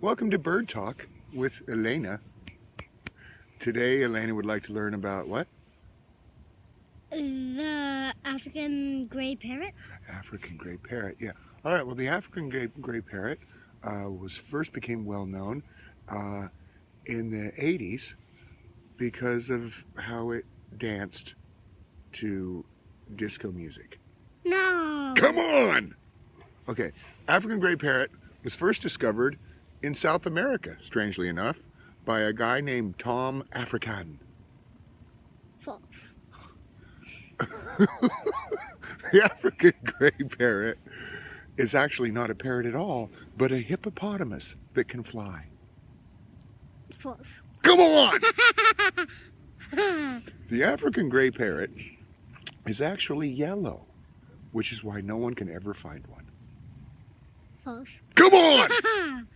Welcome to Bird Talk with Elena. Today, Elena would like to learn about what? The African gray parrot? African gray parrot, yeah. All right, well, the African gray parrot became well known in the 80s because of how it danced to disco music. No! Come on! Okay, African gray parrot was first discovered in South America, strangely enough, by a guy named Tom African. False. The African gray parrot is actually not a parrot at all, but a hippopotamus that can fly. False. Come on! The African gray parrot is actually yellow, which is why no one can ever find one. False. Come on!